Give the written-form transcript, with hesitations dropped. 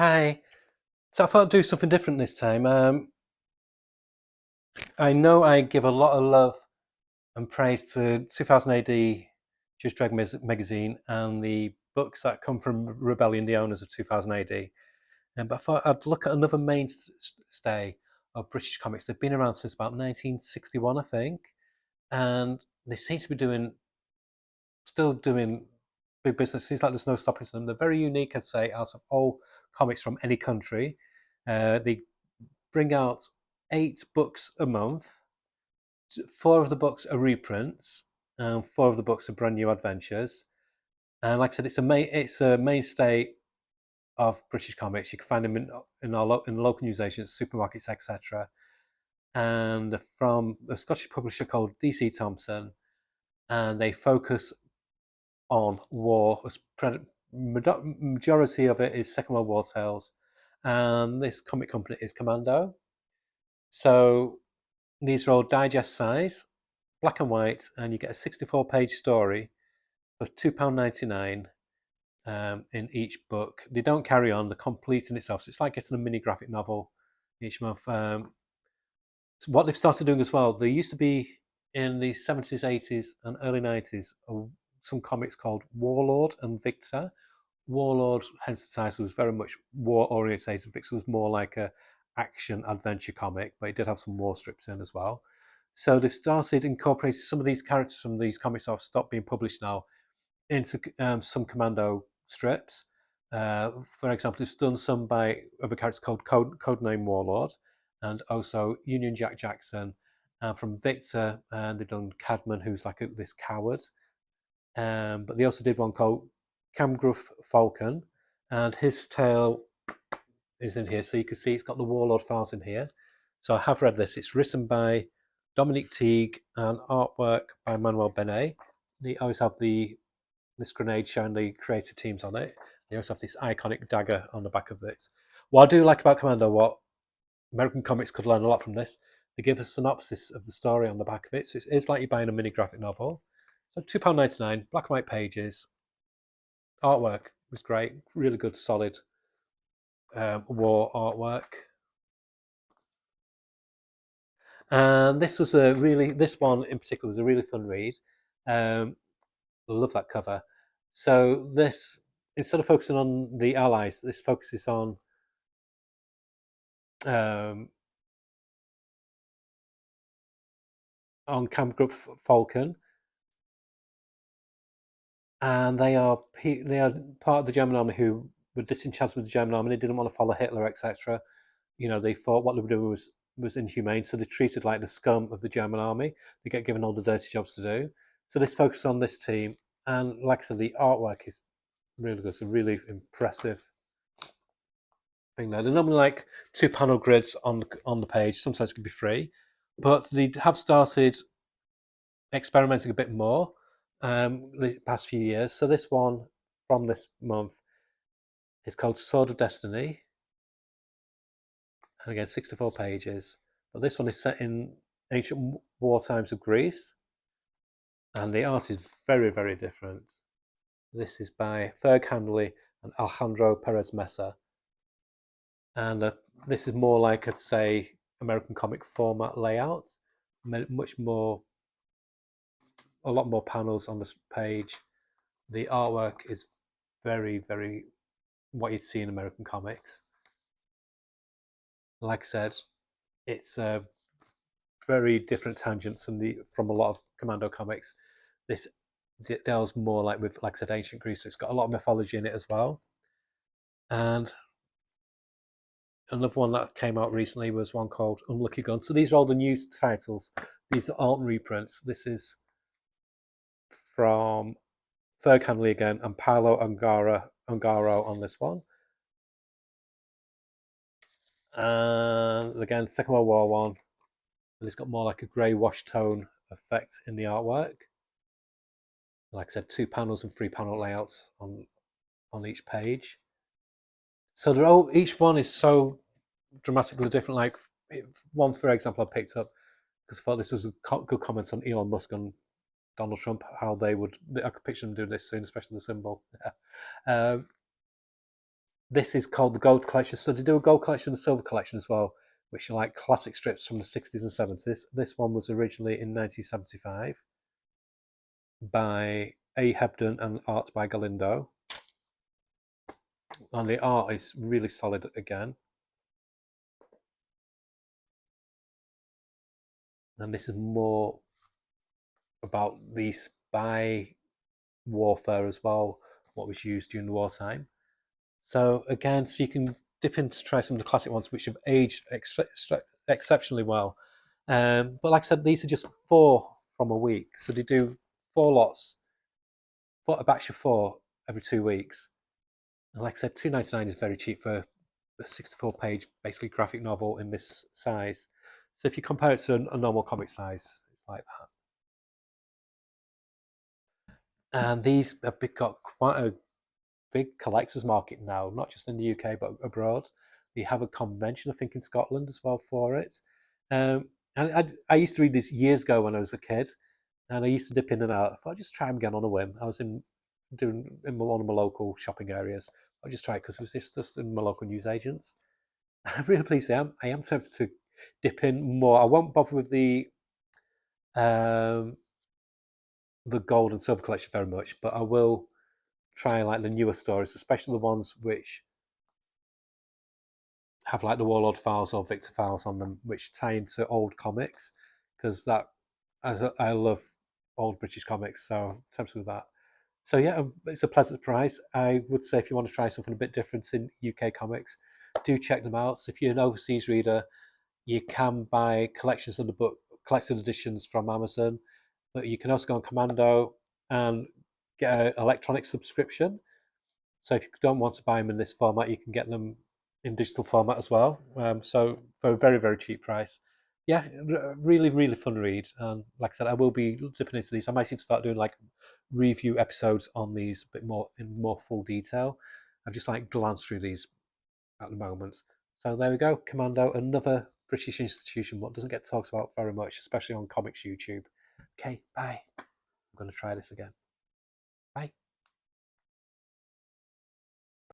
Hi. So I thought I'd do something different this time. I know I give a lot of love and praise to 2000 AD Just Drag magazine and the books that come from Rebellion, the owners of 2000 AD. But I thought I'd look at another mainstay of British comics. They've been around since about 1961, I think, and they seem to be still doing big business. Seems like there's no stopping them. They're very unique, I'd say, out of all comics from any country. They bring out 8 books a month. 4 of the books are reprints, and 4 of the books are brand new adventures. And like I said, it's a mainstay of British comics. You can find them in local news agents, supermarkets, etc. And from a Scottish publisher called DC Thompson, and they focus on war. Majority of it is Second World War tales, and this comic company is Commando. So these are all digest size, black and white, and you get a 64-page story for £2.99 in each book. They don't carry on; they're complete in itself. So it's like getting a mini graphic novel each month. So what they've started doing as well, there used to be in the 70s, 80s, and early 90s some comics called Warlord and Victor. Warlord, hence the title, was very much war orientated. Victor was more like a action adventure comic, but it did have some war strips in as well. So they've started incorporating some of these characters from these comics that have stopped being published now into some commando strips. For example, they've done some by other characters called Codename Warlord, and also Union Jack Jackson. And from Victor, and they've done Cadman, who's like this coward. But they also did one called Camgruff Falcon, and his tale is in here. So you can see it's got the Warlord files in here. So I have read this. It's written by Dominic Teague and artwork by Manuel Benet. They always have this grenade showing the creative teams on it. They also have this iconic dagger on the back of it. What I do like about Commando, what American comics could learn a lot from this, they give a synopsis of the story on the back of it. So it's like you're buying a mini graphic novel. So £2.99, black and white pages. Artwork was great, really good, solid war artwork. And this one in particular was a really fun read. I love that cover. So this, instead of focusing on the Allies, this focuses um, on Camp Group Falcon, and they are part of the German army who were disenchanted with the German army. They didn't want to follow Hitler, etc. They thought what they were doing was inhumane, so they treated like the scum of the German army. They get given all the dirty jobs to do. So this focuses on this team, and like I said, the artwork is really good. It's a really impressive thing there. They're normally like 2 panel grids on the page. Sometimes it can be free, but they have started experimenting a bit more the past few years. So this one from this month is called Sword of Destiny, and again 64 pages. But this one is set in ancient war times of Greece, and the art is very very different. This is by Ferg Handley and Alejandro Perez Mesa, and this is more like I'd say American comic format layout, much more, a lot more panels on this page. The artwork is very very what you'd see in American comics. Like I said, it's very different tangents from a lot of Commando comics. This deals more like with, like I said, ancient Greece. So it's got a lot of mythology in it as well. And another one that came out recently was one called Unlucky Gun. So these are all the new titles. These aren't reprints. This is from Ferg Hanley again and Paolo Ungaro on this one. And again, Second World War one. And it's got more like a grey wash tone effect in the artwork. Like I said, 2 panels and 3 panel layouts on each page. So each one is so dramatically different. Like one, for example, I picked up because I thought this was a good comment on Elon Musk and Donald Trump, how I could picture them doing this soon, especially the symbol. um, This is called the Gold Collection. So they do a Gold Collection and a Silver Collection as well, which are like classic strips from the 60s and 70s. This one was originally in 1975 by A. Hebden and art by Galindo. And the art is really solid again. And this is more about the spy warfare as well, what was used during the wartime. So again, so you can dip in to try some of the classic ones, which have aged exceptionally well. But like I said, these are just 4 from a week, so they do 4 lots, a batch of 4 every 2 weeks. And like I said, £2.99 is very cheap for a 64-page, basically graphic novel in this size. So if you compare it to a normal comic size, it's like that. And these have got quite a big collectors market now, not just in the UK but abroad. We have a convention, I think, in Scotland as well for it. And I used to read these years ago when I was a kid, and I used to dip in and out. I thought I'd just try them again on a whim. I was doing in one of my local shopping areas. I just tried it because it was just in my local newsagents. I'm really pleased I am tempted to dip in more. I won't bother with um, the gold and silver collection very much, but I will try like the newer stories, especially the ones which have like the Warlord Files or Victor Files on them, which tie into old comics, because I love old British comics, so I'm tempted with that. So yeah, it's a pleasant surprise. I would say if you want to try something a bit different in UK comics, do check them out. So if you're an overseas reader, you can buy collections of the book, collected editions from Amazon, but you can also go on Commando and get an electronic subscription. So if you don't want to buy them in this format, you can get them in digital format as well. So for a very, very cheap price. Yeah, really, really fun read. And like I said, I will be dipping into these. I might need to start doing like review episodes on these a bit more in more full detail. I've just like glanced through these at the moment. So there we go, Commando, another British institution, what doesn't get talked about very much, especially on comics YouTube. Okay, bye. I'm going to try this again. Bye.